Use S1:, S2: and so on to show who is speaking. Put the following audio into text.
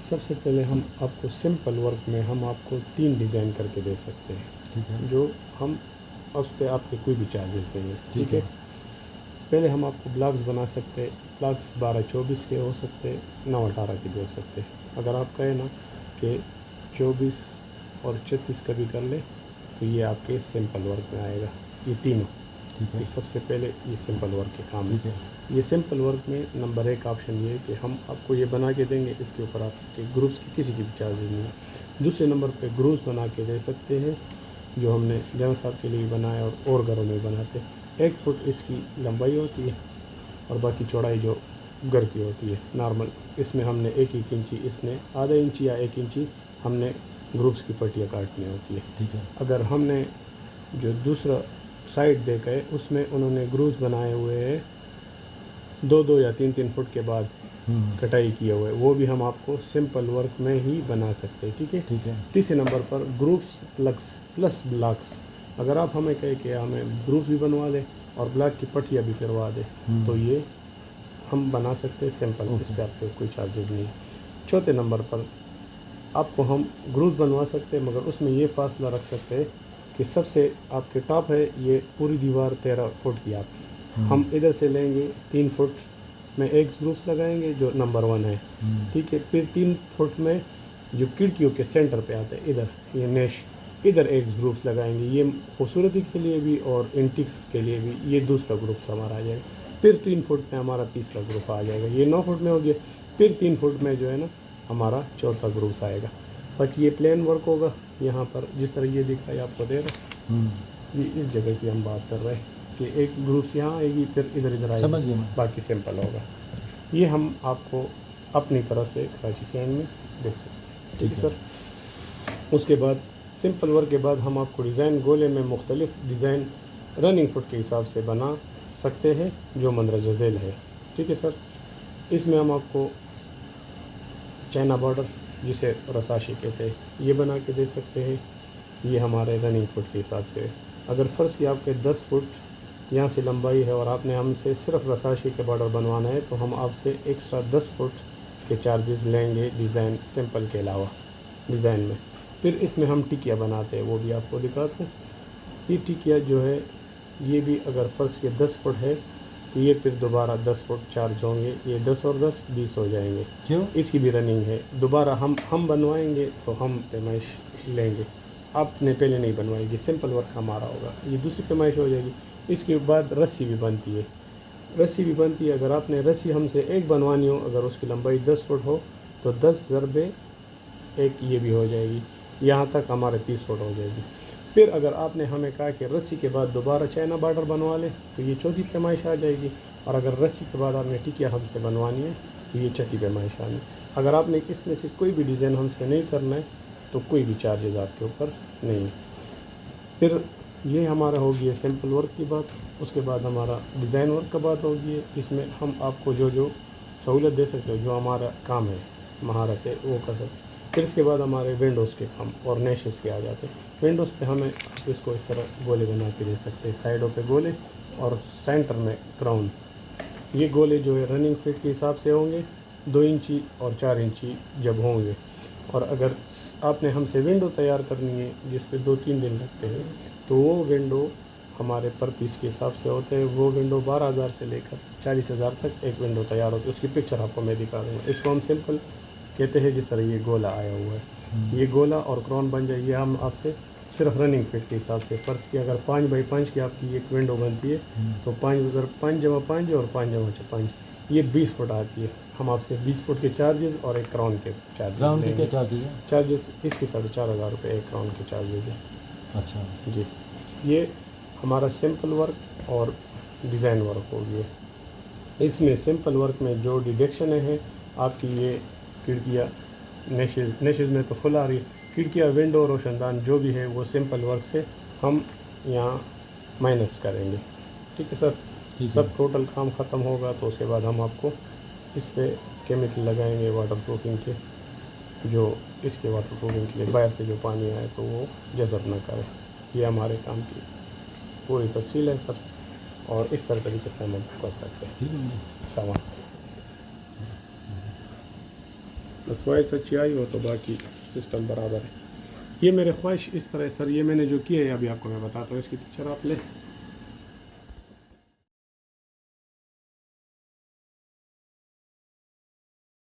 S1: सबसे पहले हम आपको सिंपल वर्क में हम आपको 3 डिज़ाइन करके दे सकते हैं,
S2: ठीक है,
S1: जो हम उस पर आपके कोई भी चार्जेस नहीं है।
S2: ठीक है।
S1: पहले हम आपको ब्लॉक्स बना सकते हैं। ब्लॉक्स 12-24 के हो सकते, 9-18 के भी हो सकते हैं। अगर आप कहें ना कि 24 और 36 का भी कर ले तो ये आपके सिंपल वर्क में आएगा, ये तीनों।
S2: ठीक है,
S1: ये सबसे पहले ये सिंपल वर्क के काम
S2: ठीक
S1: है।
S2: है,
S1: ये सिंपल वर्क में नंबर 1 ऑप्शन ये है कि हम आपको ये बना के देंगे, इसके ऊपर आपके ग्रुप्स की किसी की भी चार्जेस नहीं है। दूसरे नंबर पे ग्रुप्स बना के दे सकते हैं, जो हमने जन साहब के लिए बनाया और घरों में बनाते हैं। 1 फुट इसकी लंबाई होती है और बाकी चौड़ाई जो घर की होती है नॉर्मल। इसमें हमने 1-1 इंची, इसमें आधा इंची या 1 इंची हमने ग्रुप्स की पट्टियाँ काटनी होती है।
S2: ठीक है,
S1: अगर हमने जो दूसरा साइड देखा है उसमें उन्होंने ग्रूव्स बनाए हुए हैं 2-2 या 3-3 फुट के बाद कटाई किए हुए, वो भी हम आपको सिंपल वर्क में ही बना सकते हैं। ठीक है।
S2: ठीक है,
S1: तीसरे नंबर पर ग्रूव्स प्लस ब्लॉक्स। अगर आप हमें कहें कि हमें ग्रूव्स भी बनवा दें और ब्लॉक की पट्टियाँ भी करवा दें तो ये हम बना सकते हैं सिंपल, इस पर आपको कोई चार्जेस नहीं। चौथे नंबर पर आपको हम ग्रूव्स बनवा सकते हैं, मगर उसमें ये फासला रख सकते हैं कि सबसे आपके टॉप है ये पूरी दीवार 13 फुट की आपकी, हम इधर से लेंगे 3 फुट में एक ग्रूव्स लगाएंगे जो नंबर 1 है। ठीक है। फिर 3 फुट में जो खिड़कियों के सेंटर पे आता है इधर ये नेश, इधर एक ग्रुप्स लगाएंगे, ये खूबसूरती के लिए भी और इंटिक्स के लिए भी ये दूसरा ग्रुप्स हमारा आ जाएगा। फिर 3 फुट में हमारा तीसरा ग्रुप आ जाएगा, ये 9 फुट में हो गया। फिर 3 फुट में जो है ना हमारा चौथा ग्रुप्स आएगा। बाकी ये प्लेन वर्क होगा, यहाँ पर जिस तरह ये दिखाई आपको दे रहा है, ये इस जगह की हम बात कर रहे हैं कि एक ग्रुप्स यहाँ आएगी फिर इधर आएगी,
S2: समझ गया मैं।
S1: बाकी सिंपल होगा। ये हम आपको अपनी तरफ से कराची सैंड में दे सकते हैं। ठीक है सर। उसके बाद सिंपल वर्क के बाद हम आपको डिज़ाइन गोले में मुख्तलिफ डिज़ाइन रनिंग फुट के हिसाब से बना सकते हैं जो मंदरजा झेल है। ठीक है सर। इसमें हम आपको चाइना बॉर्डर जिसे रसाशी कहते हैं ये बना के दे सकते हैं, ये हमारे रनिंग फुट के हिसाब से। अगर फ़र्ज़ की आपके 10 फुट यहाँ से लंबाई है और आपने हमसे सिर्फ रसाशी के बॉर्डर बनवाना है तो हम आपसे एक्स्ट्रा 10 फुट के चार्जेस लेंगे डिज़ाइन सिंपल के अलावा डिज़ाइन में। फिर इसमें हम टिकिया बनाते हैं, वो भी आपको दिखाते हैं। ये टिकिया जो है ये भी अगर फ़र्ज़ के 10 फुट है तो ये फिर दोबारा 10 फुट चार्ज होंगे, ये 10 और 10 20 हो जाएंगे।
S2: क्यों?
S1: इसकी भी रनिंग है, दोबारा हम बनवाएंगे तो हम पैमाइश लेंगे, आपने पहले नहीं बनवाएगी, सिंपल वर्क हमारा होगा, ये दूसरी पैमाइश हो जाएगी। इसके बाद रस्सी भी बनती है, रस्सी भी बनती है। अगर आपने रस्सी हमसे एक बनवानी हो, अगर उसकी लंबाई 10 फुट हो तो 10 ज़रबे एक ये भी हो जाएगी, यहाँ तक हमारे 30 फुट हो जाएगी। फिर अगर आपने हमें कहा कि रस्सी के बाद दोबारा चाइना बॉर्डर बनवा लें तो ये चौथी पैमाइश आ जाएगी, और अगर रस्सी के बाद आपने टिकिया हमसे बनवानी है तो ये छठी पैमाइश आनी। अगर आपने इसमें से कोई भी डिज़ाइन हमसे नहीं करना है तो कोई भी चार्जेस आपके ऊपर नहीं है। फिर ये हमारा हो गया सिंपल वर्क की बात। उसके बाद हमारा डिज़ाइन वर्क का बात होगी है, इसमें हम आपको जो जो सहूलत दे सकते हो, जो हमारा काम है, महारत है, वो कर सकते हैं। फिर इसके बाद हमारे विंडोज़ के काम और नेशेस के आ जाते हैं। विंडोज़ पे हमें इसको इस तरह गोले बना के दे सकते हैं, साइडों पे गोले और सेंटर में क्राउन। ये गोले जो है रनिंग फिट के हिसाब से होंगे, 2 इंची और 4 इंची जब होंगे। और अगर आपने हमसे विंडो तैयार करनी है जिस पे 2-3 दिन लगते हैं तो वो विंडो हमारे पर पीस के हिसाब से होते हैं। वो विंडो 12,000 से लेकर 40,000 तक एक विंडो तैयार होती है, उसकी पिक्चर आपको मैं दिखा दूँगा। इसको हम सिंपल कहते हैं, जिस तरह ये गोला आया हुआ है, ये गोला और क्राउन बन जाए। ये हम आपसे सिर्फ रनिंग फिट के हिसाब से, फ़र्ज़ की अगर 5 बाई 5 की आपकी एक विंडो बनती है तो 5 अगर 5 जमा 5 और 5 जमा 5 ये 20 फुट आती है। हम आपसे 20 फुट के चार्जेस और एक क्राउन के चार्जेस
S2: ग्राउंड के
S1: लेंगे।
S2: क्या चार्जेज है?
S1: चार्जेस इसके 4,500 रुपये एक क्राउन के चार्जेस है।
S2: अच्छा
S1: जी, ये हमारा सिंपल वर्क और डिज़ाइन वर्क हो गया। इसमें सिंपल वर्क में जो डिडक्शन है आपकी, ये खिड़कियाँ नेशेज़ में तो फुल आ रही है, खिड़कियाँ विंडो रोशनदान जो भी है वो सिंपल वर्क से हम यहाँ माइनस करेंगे। ठीक है सर। सब टोटल काम ख़त्म होगा तो उसके बाद हम आपको इस पर केमिकल लगाएंगे वाटर प्रूफिंग के, जो इसके वाटर प्रूफिंग के लिए बाहर से जो पानी आए तो वो जज़ब ना करे। ये हमारे काम की पूरी तफसील है सर, और इस तरह तरीके से हम कर सकते हैं। सामान बस वॉइस अच्छी आई हो तो बाकी सिस्टम बराबर है। ये मेरे ख्वाहिश इस तरह सर, ये मैंने जो किया है अभी आपको मैं बताता हूँ। इसकी पिक्चर आप ले